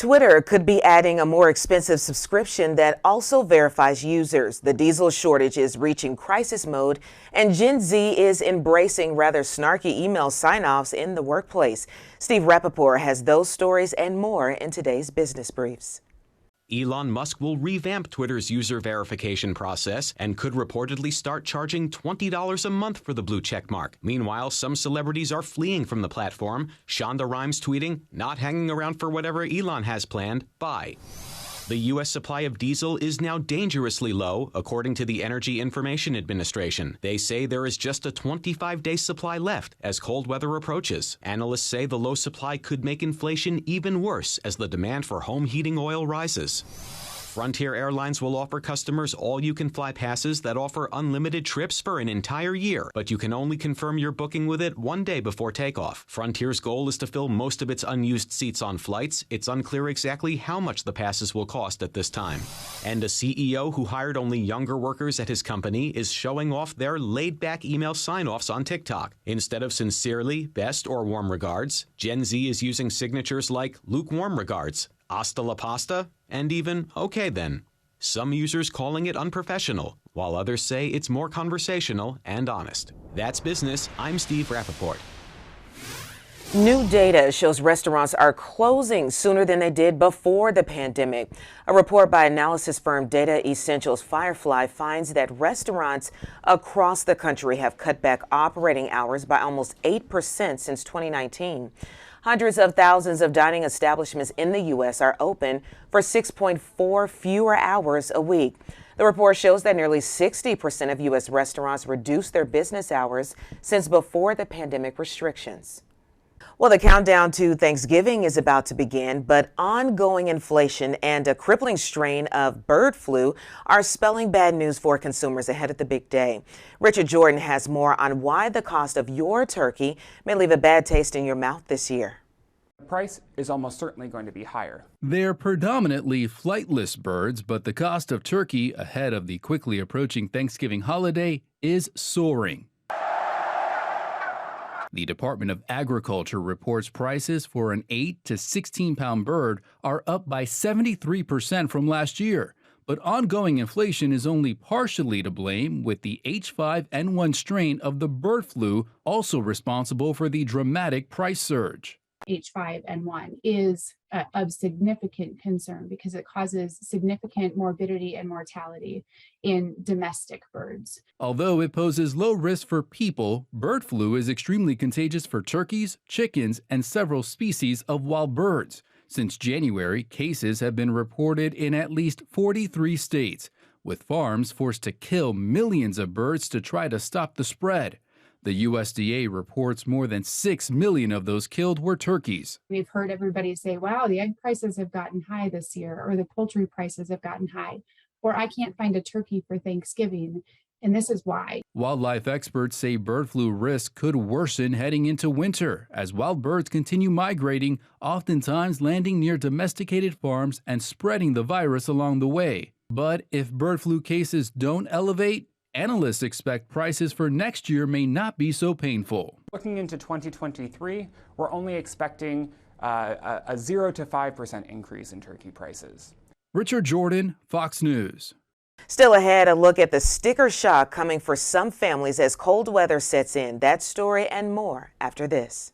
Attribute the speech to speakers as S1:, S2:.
S1: Twitter could be adding a more expensive subscription that also verifies users. The diesel shortage is reaching crisis mode, and Gen Z is embracing rather snarky email sign-offs in the workplace. Steve Rappaport has those stories and more in today's Business Briefs.
S2: Elon Musk will revamp Twitter's user verification process and could reportedly start charging $20 a month for the blue check mark. Meanwhile, some celebrities are fleeing from the platform. Shonda Rhimes tweeting, "Not hanging around for whatever Elon has planned. Bye." The U.S. supply of diesel is now dangerously low, according to the Energy Information Administration. They say there is just a 25-day supply left as cold weather approaches. Analysts say the low supply could make inflation even worse as the demand for home heating oil rises. Frontier Airlines will offer customers all-you-can-fly passes that offer unlimited trips for an entire year, but you can only confirm your booking with it one day before takeoff. Frontier's goal is to fill most of its unused seats on flights. It's unclear exactly how much the passes will cost at this time. And a CEO who hired only younger workers at his company is showing off their laid-back email sign-offs on TikTok. Instead of sincerely, best, or warm regards, Gen Z is using signatures like lukewarm regards, hasta la pasta, and even okay then. Some users calling it unprofessional, while others say it's more conversational and honest. That's business. I'm Steve Rappaport.
S1: New data shows restaurants are closing sooner than they did before the pandemic. A report by analysis firm Data Essentials Firefly finds that restaurants across the country have cut back operating hours by almost 8% since 2019. Hundreds of thousands of dining establishments in the U.S. are open for 6.4 fewer hours a week. The report shows that nearly 60% of U.S. restaurants reduced their business hours since before the pandemic restrictions. Well, the countdown to Thanksgiving is about to begin, but ongoing inflation and a crippling strain of bird flu are spelling bad news for consumers ahead of the big day. Richard Jordan has more on why the cost of your turkey may leave a bad taste in your mouth this year.
S3: The price is almost certainly going to be higher.
S4: They're predominantly flightless birds, but the cost of turkey ahead of the quickly approaching Thanksgiving holiday is soaring. The Department of Agriculture reports prices for an 8 to 16-pound bird are up by 73% from last year. But ongoing inflation is only partially to blame, with the H5N1 strain of the bird flu also responsible for the dramatic price surge.
S5: H5N1 is of significant concern because it causes significant morbidity and mortality in domestic birds.
S4: Although it poses low risk for people, bird flu is extremely contagious for turkeys, chickens, and several species of wild birds. Since January, cases have been reported in at least 43 states, with farms forced to kill millions of birds to try to stop the spread. The USDA reports more than 6 million of those killed were turkeys.
S5: We've heard everybody say, wow, the egg prices have gotten high this year, or the poultry prices have gotten high, or I can't find a turkey for Thanksgiving, and this is why.
S4: Wildlife experts say bird flu risk could worsen heading into winter as wild birds continue migrating, oftentimes landing near domesticated farms and spreading the virus along the way. But if bird flu cases don't elevate, analysts expect prices for next year may not be so painful.
S3: Looking into 2023, we're only expecting a 0 to 5% increase in turkey prices.
S4: Richard Jordan, Fox News.
S1: Still ahead, a look at the sticker shock coming for some families as cold weather sets in. That story and more after this.